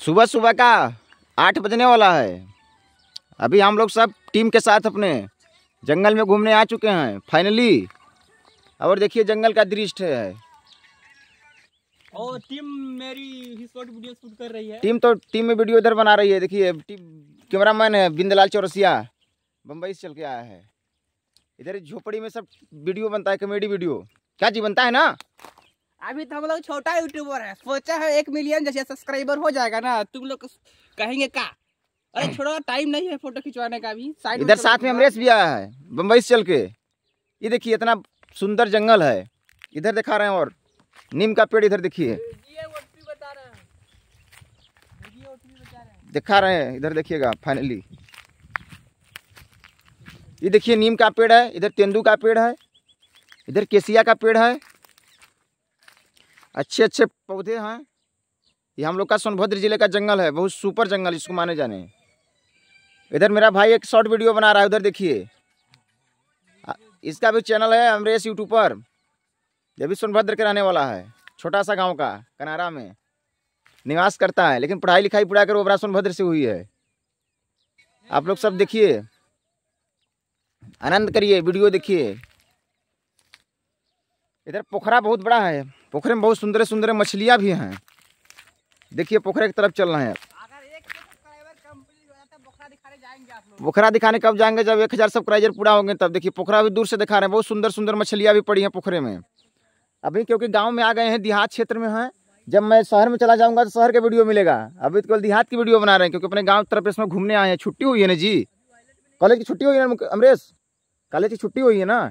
सुबह सुबह का 8 बजने वाला है। अभी हम लोग सब टीम के साथ अपने जंगल में घूमने आ चुके हैं फाइनली। और देखिए जंगल का दृश्य है। और टीम मेरी ही शॉर्ट वीडियो शूट कर रही है। टीम में वीडियो इधर बना रही है। देखिए कैमरामैन है बिंदलाल चौरसिया, बम्बई से चल के आया है। इधर झोपड़ी में सब वीडियो बनता है, कॉमेडी वीडियो। क्या जी बनता है ना। अभी तो हम लोग छोटा यूट्यूबर है, सोचा है 1 मिलियन जैसे सब्सक्राइबर हो जाएगा ना तुम लोग कहेंगे का। अरे छोड़ो, टाइम नहीं है फोटो खिंचवाने का भी। साइड इधर साथ में अमरेश भी आया है बम्बई से चल के। ये देखिए इतना सुंदर जंगल है। इधर दिखा रहे हैं और नीम का पेड़ इधर देखिए दिखा रहे हैं। इधर देखिएगा फाइनली ये देखिए नीम का पेड़ है, इधर तेंदू का पेड़ है, इधर केसिया का पेड़ है। अच्छे अच्छे पौधे हैं। ये हम लोग का सोनभद्र जिले का जंगल है, बहुत सुपर जंगल इसको माने जाने। इधर मेरा भाई एक शॉर्ट वीडियो बना रहा है, उधर देखिए। इसका भी चैनल है अमरेश यूट्यूबर। ये भी सोनभद्र के रहने वाला है, छोटा सा गांव का कनारा में निवास करता है, लेकिन पढ़ाई लिखाई पूरा कर ओबरा सोनभद्र से हुई है। आप लोग सब देखिए, आनंद करिए, वीडियो देखिए। इधर पोखरा बहुत बड़ा है, पोखरे में बहुत सुंदर सुंदर मछलियां भी हैं। देखिए पोखरे की तरफ चल रहे हैं। पोखरा दिखाने कब जाएंगे, जब 1000 सब्सक्राइबर पूरा होंगे तब। देखिए पोखरा भी दूर से दिखा रहे हैं, बहुत सुंदर सुंदर मछलियां भी पड़ी हैं पोखरे में। अभी क्योंकि गांव में आ गए हैं, देहात क्षेत्र में हैं। जब मैं शहर में चला जाऊंगा तो शहर का वीडियो मिलेगा। अभी तो देहात की वीडियो बना रहे हैं, क्योंकि अपने गाँव तरफ इसमें घूमने आए हैं। छुट्टी हुई है ना जी, कॉलेज की छुट्टी हुई है ना अमरेश, कॉलेज की छुट्टी हुई है ना,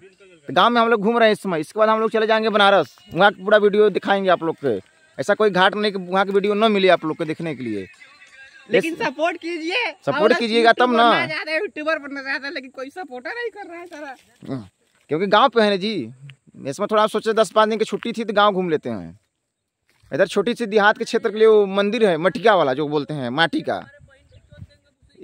तो गाँव में हम लोग घूम रहे हैं इस समय। इसके बाद हम लोग चले जाएंगे बनारस, वहाँ का पूरा वीडियो दिखाएंगे आप लोग को। ऐसा कोई घाट नहीं कि वहाँ की वीडियो न मिले आप लोग को देखने के लिए। लेकिन सपोर्ट कीजिए, सपोर्ट कीजिएगा तब ना। यूट्यूबर बनना चाहता है लेकिन कोई सपोर्ट नहीं कर रहा है सारा, क्योंकि गांव पे है ना जी। इसमें थोड़ा सोचे 10-5 दिन की छुट्टी थी तो गांव घूम लेते हैं। इधर छोटी सी देहात के क्षेत्र के लिए वो मंदिर है मटिका वाला जो बोलते हैं, माटी का।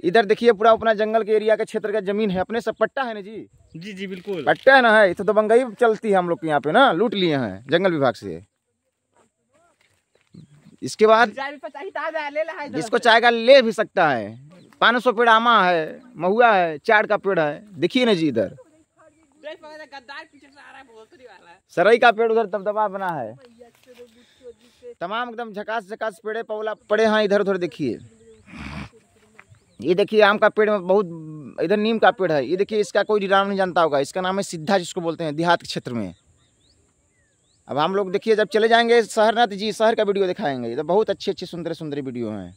इधर देखिए पूरा अपना जंगल के एरिया के क्षेत्र का जमीन है, अपने सब पट्टा है ना जी। जी जी बिल्कुल पट्टा है ना, है तो दबंगई चलती है हम लोग के यहाँ पे ना, लूट लिए हैं जंगल विभाग से। इसके बाद जिसको चाहेगा ले भी सकता है। 500 पेड़ आमा है, महुआ है, चाड़ का पेड़ है। देखिए ना जी इधर सरई का पेड़, उधर दबदबा बना है। तमाम एकदम झकास झकास पेड़े पौला पड़े हैं इधर उधर। देखिए ये देखिए आम का पेड़ में बहुत, इधर नीम का पेड़ है। ये देखिए इसका कोई नाम नहीं जानता होगा, इसका नाम है सिद्धा, जिसको बोलते हैं देहात क्षेत्र में। अब हम लोग देखिए जब चले जाएंगे शहर ना तो जी शहर का वीडियो दिखाएंगे। इधर बहुत अच्छी अच्छी सुंदर सुंदर वीडियो हैं।